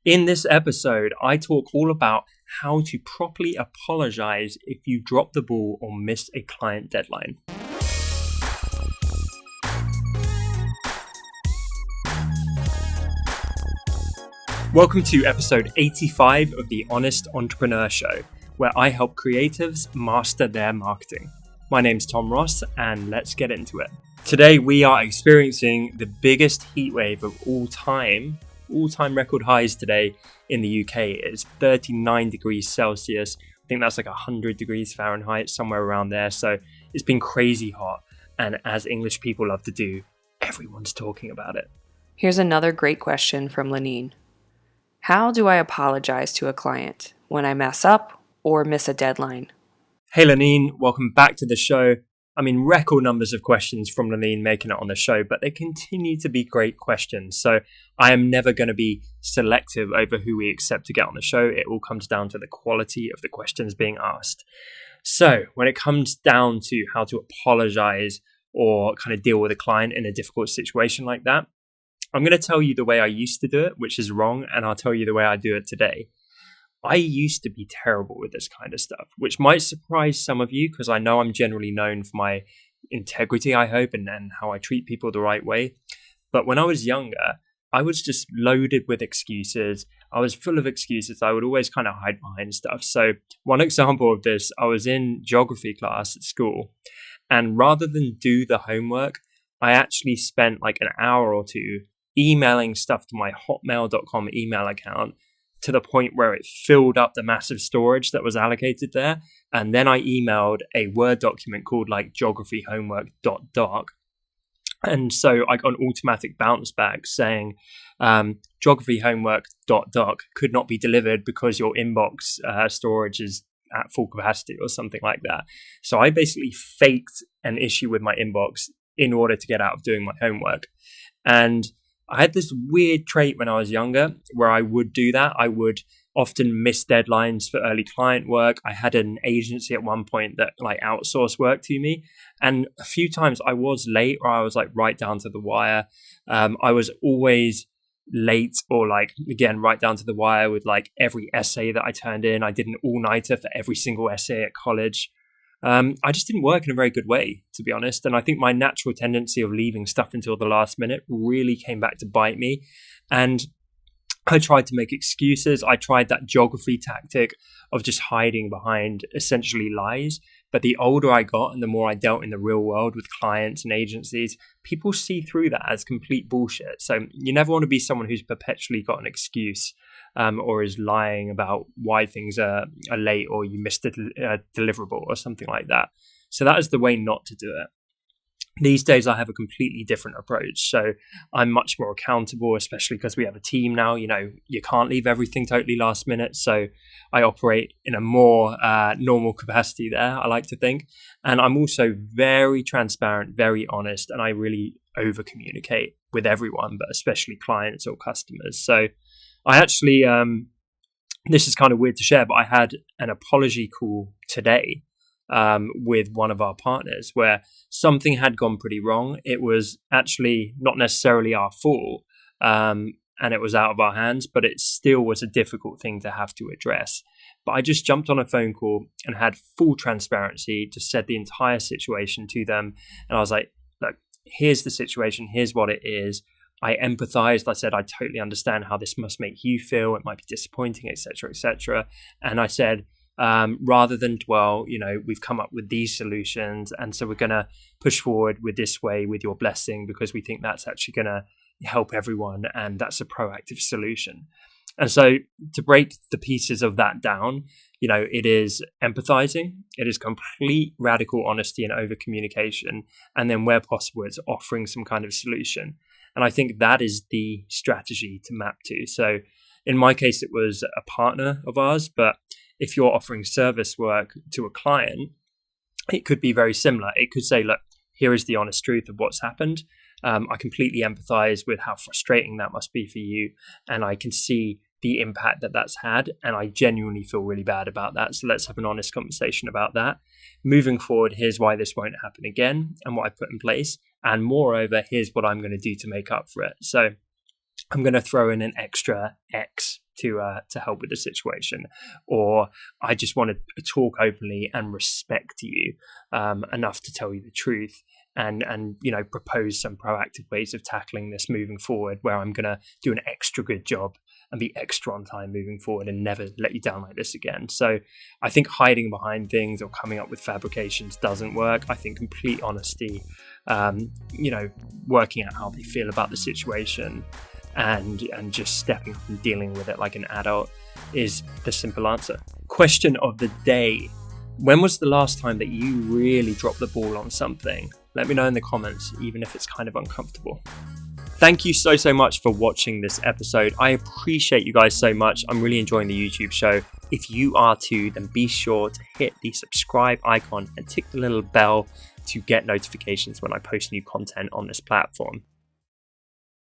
In this episode, I talk all about how to properly apologize if you drop the ball or miss a client deadline. Welcome to episode 85 of the Honest Entrepreneur Show, where I help creatives master their marketing. My name's Tom Ross, and let's get into it. Today, we are experiencing the biggest heat wave of all time record highs today in the UK. It's 39 degrees Celsius. I think that's like 100 degrees Fahrenheit, somewhere around there. So it's been crazy hot. And as English people love to do, everyone's talking about it. Here's another great question from Lenine. How do I apologize to a client when I mess up or miss a deadline? Hey Lenine, welcome back to the show. I mean, record numbers of questions from Lenine making it on the show, but they continue to be great questions. So I am never going to be selective over who we accept to get on the show. It all comes down to the quality of the questions being asked. So when it comes down to how to apologize or kind of deal with a client in a difficult situation like that, I'm going to tell you the way I used to do it, which is wrong, and I'll tell you the way I do it today. I used to be terrible with this kind of stuff, which might surprise some of you because I know I'm generally known for my integrity, I hope, and how I treat people the right way. But when I was younger, I was just loaded with excuses. I was full of excuses. I would always kind of hide behind stuff. So one example of this, I was in geography class at school, and rather than do the homework, I actually spent like an hour or two emailing stuff to my hotmail.com email account to the point where it filled up the massive storage that was allocated there. And then I emailed a Word document called like geographyhomework.doc. And so I got an automatic bounce back saying geographyhomework.doc could not be delivered because your inbox storage is at full capacity or something like that. So I basically faked an issue with my inbox in order to get out of doing my homework. And I had this weird trait when I was younger where I would do that. I would often miss deadlines for early client work. I had an agency at one point that like outsourced work to me. And a few times I was late or I was like right down to the wire. I was always late or like, again, right down to the wire with like every essay that I turned in. I did an all-nighter for every single essay at college. I just didn't work in a very good way, to be honest. And I think my natural tendency of leaving stuff until the last minute really came back to bite me. And I tried to make excuses. I tried that geography tactic of just hiding behind essentially lies. But the older I got and the more I dealt in the real world with clients and agencies, people see through that as complete bullshit. So you never want to be someone who's perpetually got an excuse or is lying about why things are late or you missed a deliverable or something like that. So that is the way not to do it. These days, I have a completely different approach. So I'm much more accountable, especially because we have a team now. You know, you can't leave everything totally last minute. So I operate in a more normal capacity there, I like to think. And I'm also very transparent, very honest, and I really over communicate with everyone, but especially clients or customers. So I actually, this is kind of weird to share, but I had an apology call today with one of our partners where something had gone pretty wrong. It was actually not necessarily our fault and it was out of our hands, but it still was a difficult thing to have to address. But I just jumped on a phone call and had full transparency, just said the entire situation to them. And I was like, look, here's the situation. Here's what it is. I empathized. I said, I totally understand how this must make you feel. It might be disappointing, etc., etc. And I said, rather than dwell, we've come up with these solutions. And so we're going to push forward with this way with your blessing because we think that's actually going to help everyone. And that's a proactive solution. And so to break the pieces of that down, it is empathizing. It is complete radical honesty and over communication. And then where possible, it's offering some kind of solution. And I think that is the strategy to map to. So in my case, it was a partner of ours, but if you're offering service work to a client, it could be very similar. It could say, look, here is the honest truth of what's happened. I completely empathize with how frustrating that must be for you. And I can see the impact that that's had. And I genuinely feel really bad about that. So let's have an honest conversation about that. Moving forward, here's why this won't happen again and what I put in place. And moreover, here's what I'm going to do to make up for it. So I'm going to throw in an extra X to help with the situation, or I just want to talk openly and respect you enough to tell you the truth, and propose some proactive ways of tackling this moving forward, where I'm going to do an extra good job and be extra on time moving forward and never let you down like this again. So I think hiding behind things or coming up with fabrications doesn't work. I think complete honesty, working out how they feel about the situation and just stepping up and dealing with it like an adult is the simple answer. Question of the day. When was the last time that you really dropped the ball on something? Let me know in the comments, even if it's kind of uncomfortable. Thank you so much for watching this episode. I appreciate you guys so much. I'm really enjoying the YouTube show. If you are too, then be sure to hit the subscribe icon and tick the little bell to get notifications when I post new content on this platform.